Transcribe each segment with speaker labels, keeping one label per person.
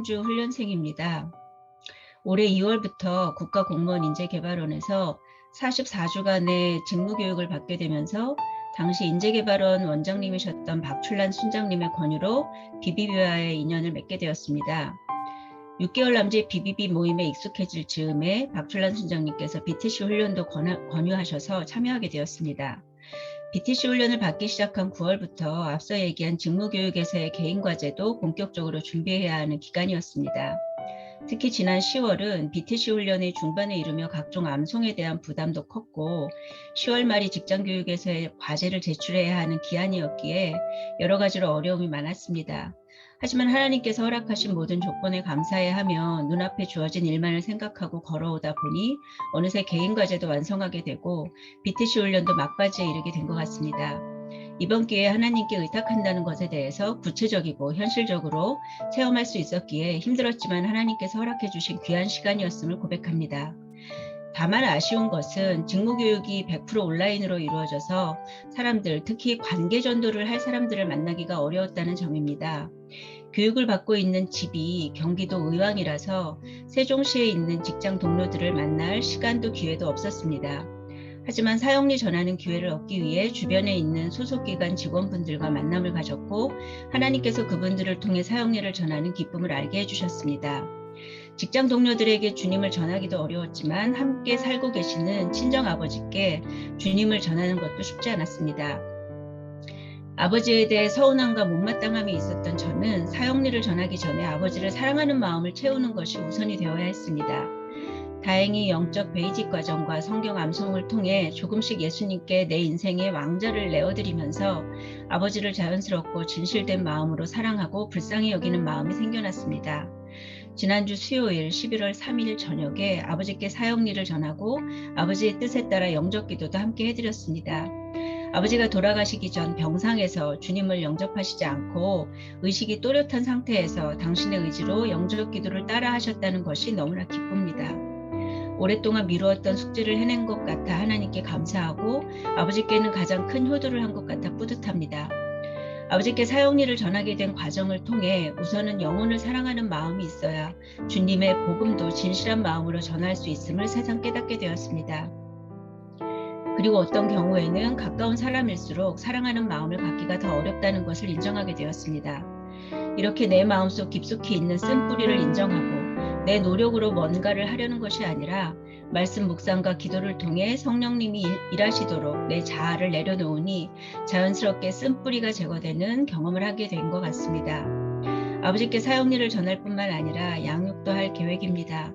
Speaker 1: 최경주 훈련생입니다. 올해 2월부터 국가공무원인재개발원에서 44주간의 직무교육을 받게 되면서 당시 인재개발원 원장님이셨던 박출란 순장님의 권유로 BBB와의 인연을 맺게 되었습니다. 6개월 남짓 BBB 모임에 익숙해질 즈음에 박출란 순장님께서 BTC 훈련도 권유하셔서 참여하게 되었습니다. BTC 훈련을 받기 시작한 9월부터 앞서 얘기한 직무교육에서의 개인과제도 본격적으로 준비해야 하는 기간이었습니다. 특히 지난 10월은 BTC 훈련의 중반에 이르며 각종 암송에 대한 부담도 컸고 10월 말이 직장교육에서의 과제를 제출해야 하는 기한이었기에 여러 가지로 어려움이 많았습니다. 하지만 하나님께서 허락하신 모든 조건에 감사해하며 눈앞에 주어진 일만을 생각하고 걸어오다 보니 어느새 개인과제도 완성하게 되고 BTC 훈련도 막바지에 이르게 된 것 같습니다. 이번 기회에 하나님께 의탁한다는 것에 대해서 구체적이고 현실적으로 체험할 수 있었기에 힘들었지만 하나님께서 허락해 주신 귀한 시간이었음을 고백합니다. 다만 아쉬운 것은 직무교육이 100% 온라인으로 이루어져서 사람들, 특히 관계전도를 할 사람들을 만나기가 어려웠다는 점입니다. 교육을 받고 있는 집이 경기도 의왕이라서 세종시에 있는 직장 동료들을 만날 시간도 기회도 없었습니다. 하지만 사형리 전하는 기회를 얻기 위해 주변에 있는 소속기관 직원분들과 만남을 가졌고 하나님께서 그분들을 통해 사형리를 전하는 기쁨을 알게 해주셨습니다. 직장 동료들에게 주님을 전하기도 어려웠지만 함께 살고 계시는 친정아버지께 주님을 전하는 것도 쉽지 않았습니다. 아버지에 대해 서운함과 못마땅함이 있었던 저는 사형리를 전하기 전에 아버지를 사랑하는 마음을 채우는 것이 우선이 되어야 했습니다. 다행히 영적 베이직 과정과 성경 암송을 통해 조금씩 예수님께 내 인생의 왕자를 내어드리면서 아버지를 자연스럽고 진실된 마음으로 사랑하고 불쌍히 여기는 마음이 생겨났습니다. 지난주 수요일 11월 3일 저녁에 아버지께 사형리를 전하고 아버지의 뜻에 따라 영접기도도 함께 해드렸습니다. 아버지가 돌아가시기 전 병상에서 주님을 영접하시지 않고 의식이 또렷한 상태에서 당신의 의지로 영접기도를 따라 하셨다는 것이 너무나 기쁩니다. 오랫동안 미루었던 숙제를 해낸 것 같아 하나님께 감사하고 아버지께는 가장 큰 효도를 한 것 같아 뿌듯합니다. 아버지께 사형리를 전하게 된 과정을 통해 우선은 영혼을 사랑하는 마음이 있어야 주님의 복음도 진실한 마음으로 전할 수 있음을 새삼 깨닫게 되었습니다. 그리고 어떤 경우에는 가까운 사람일수록 사랑하는 마음을 갖기가 더 어렵다는 것을 인정하게 되었습니다. 이렇게 내 마음속 깊숙이 있는 쓴뿌리를 인정하고 내 노력으로 뭔가를 하려는 것이 아니라 말씀 묵상과 기도를 통해 성령님이 일하시도록 내 자아를 내려놓으니 자연스럽게 쓴뿌리가 제거되는 경험을 하게 된 것 같습니다. 아버지께 사형리를 전할 뿐만 아니라 양육도 할 계획입니다.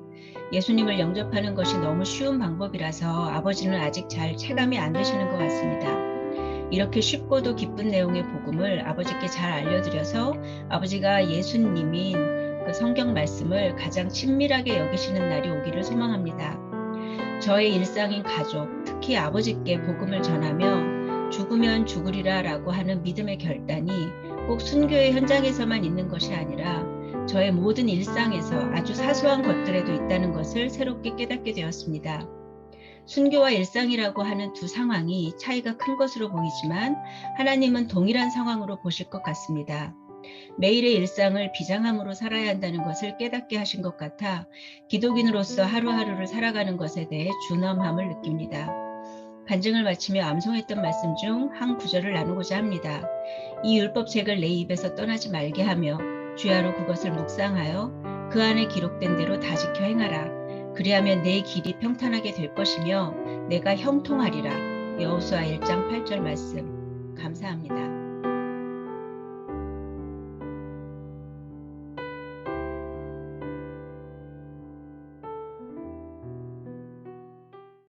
Speaker 1: 예수님을 영접하는 것이 너무 쉬운 방법이라서 아버지는 아직 잘 체감이 안 되시는 것 같습니다. 이렇게 쉽고도 기쁜 내용의 복음을 아버지께 잘 알려드려서 아버지가 예수님인 그 성경 말씀을 가장 친밀하게 여기시는 날이 오기를 소망합니다. 저의 일상인 가족, 특히 아버지께 복음을 전하며 죽으면 죽으리라 라고 하는 믿음의 결단이 꼭 순교의 현장에서만 있는 것이 아니라 저의 모든 일상에서 아주 사소한 것들에도 있다는 것을 새롭게 깨닫게 되었습니다. 순교와 일상이라고 하는 두 상황이 차이가 큰 것으로 보이지만 하나님은 동일한 상황으로 보실 것 같습니다. 매일의 일상을 비장함으로 살아야 한다는 것을 깨닫게 하신 것 같아 기독인으로서 하루하루를 살아가는 것에 대해 준엄함을 느낍니다. 간증을 마치며 암송했던 말씀 중 한 구절을 나누고자 합니다. 이 율법책을 내 입에서 떠나지 말게 하며 주야로 그것을 묵상하여 그 안에 기록된 대로 다 지켜 행하라. 그리하면 내 길이 평탄하게 될 것이며 내가 형통하리라. 여호수아 1장 8절 말씀. 감사합니다.